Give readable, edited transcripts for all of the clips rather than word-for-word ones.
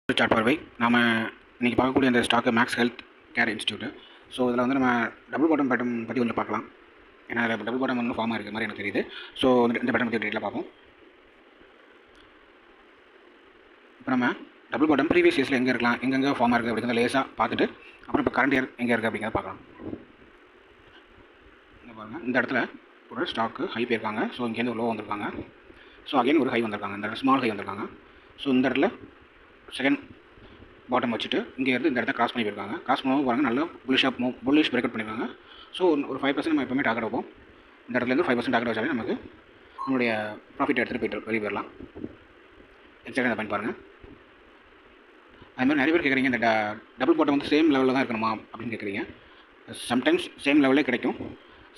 Chart பார்வை நாம் இன்றைக்கி பார்க்கக்கூடிய இந்த stock Max Health Care Institute. So இதில் வந்து நம்ம டபுள் பாட்டம் பேட்டன் பற்றி கொஞ்சம் பார்க்கலாம். ஏன்னா அதில் டபுள் பாட்டம் வந்து ஃபார்மாக இருக்கிற மாதிரி எனக்கு தெரியுது. ஸோ இந்த பேட்டன் பற்றி டீட்டெயிலாக பார்ப்போம். இப்போ நம்ம டபுள் பாட்டம் ப்ரீவியஸ் இயர்ஸில் எங்கே இருக்கலாம், எங்கெங்கே ஃபார்மாக இருக்குது அப்படிங்கிறத லேசாக பார்த்துட்டு அப்புறம் இப்போ கரண்ட் இயர் எங்கே இருக்குது அப்படிங்கிறத பார்க்கலாம். இங்கே பாருங்கள், இந்த இடத்துல ஒரு ஸ்டாக்கு ஹை போயிருக்காங்க. ஸோ இங்கேருந்து ஒரு லோ வந்திருக்காங்க. ஸோ அகைன் ஒரு ஹை வந்திருக்காங்க. இந்த ஸ்மால் ஹை வந்திருக்காங்க. ஸோ இந்த இடத்துல செகண்ட் பாட்டம் வச்சுட்டு இங்கேருந்து இந்த இடத்த கிராஸ் பண்ணி போயிருக்காங்க. கிராஸ் பண்ணும்போது பாருங்கள், நல்லா புல்லிஷ் பிரேக் அவுட் பண்ணியிருக்காங்க. ஸோ ஒரு 5% நம்ம எப்பவுமே டார்கெட் வைப்போம். இந்த இடத்துலேருந்து 5% டார்கெட் வச்சாலே நமக்கு நம்மளுடைய ப்ராஃபிட் எடுத்துகிட்டு வெளியே போயிடலாம். எக்ஸாக்டாக இந்த பாயிண்ட் பாருங்கள். அதுமாதிரி நிறைய பேர் கேட்குறீங்க, இந்த டபுள் பாட்டம் வந்து சேம் லெவலில் தான் இருக்கணுமா அப்படின்னு கேட்குறீங்க. சம்டைம்ஸ் சேம் லெவலே கிடைக்கும்,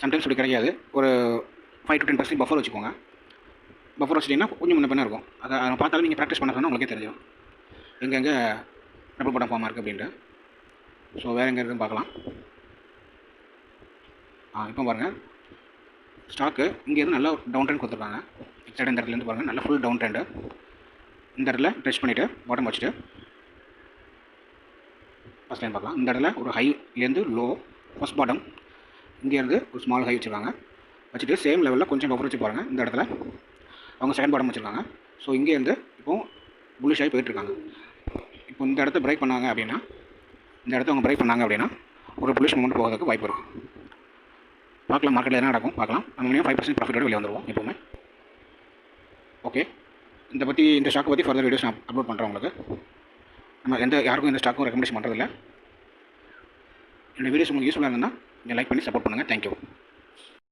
சம்டைம்ஸ் அப்படி கிடைக்காது. ஒரு 5 to 10% பஃபர் வச்சுக்கோங்க. பஃபர் வச்சிட்டிங்கன்னா கொஞ்சம் முன்ன பின்ன இருக்கும். அதை பார்த்தாலும் நீங்கள் ப்ராக்டிஸ் பண்ண சொன்னால் உங்களுக்கே தெரியும் எங்கெங்கே டபுள் பாட்டம் ஃபார்மாக இருக்குது அப்படின்ட்டு. ஸோ வேறு எங்கே இருக்குதுன்னு பார்க்கலாம். இப்போ பாருங்கள், ஸ்டாக்கு இங்கேருந்து நல்லா டவுன் ட்ரெண்ட் கொடுத்துருக்காங்க. எக்ஸாக்டாக இந்த இடத்துலேருந்து பாருங்கள், நல்லா ஃபுல் டவுன் ட்ரெண்டு. இந்த இடத்துல டச் பண்ணிவிட்டு பாட்டம் வச்சுட்டு ஃபஸ்ட் லைன் பார்க்கலாம். இந்த இடத்துல ஒரு ஹைலேருந்து லோ, ஃபஸ்ட் பாட்டம் இங்கேருந்து ஒரு ஸ்மால் ஹை வச்சுருக்காங்க. வச்சுட்டு சேம் லெவலில் கொஞ்சம் பஃபர் வச்சு பாருங்கள். இந்த இடத்துல அவங்க செகண்ட் பாட்டம் வச்சுருக்காங்க. ஸோ இங்கேருந்து இப்போது புல்லிஷ் ஆகி போயிட்டுருக்காங்க. இப்போ இந்த இடத்த பிரேக் பண்ணாங்க அப்படின்னா, இந்த இடத்த அவங்க பிரேக் பண்ணாங்க அப்படின்னா ஒரு புல்லிஷ் மூமெண்ட் போகிறதுக்கு வாய்ப்பு இருக்குது. பார்க்கலாம், மார்க்கெட்டில் என்ன நடக்கும் பார்க்கலாம். நம்ம மினிமம் 5% ப்ராஃபிட்டோடு வெளியே வந்துடுவோம் எப்போவுமே. ஓகே, இந்த ஸ்டாக்கை பற்றி ஃபர்தர் வீடியோஸ் நான் அப்லோட் பண்ணுறேன் உங்களுக்கு. நம்ம யாருக்கும் இந்த ஸ்டாக்கும் ரெக்கமெண்டேஷன் பண்ணுறதில்ல. இந்த வீடியோஸ் உங்களுக்கு யூஸ்ஃபுல்லாக இருந்தால் நீங்கள் லைக் பண்ணி சப்போர்ட் பண்ணுங்கள். தேங்க்யூ.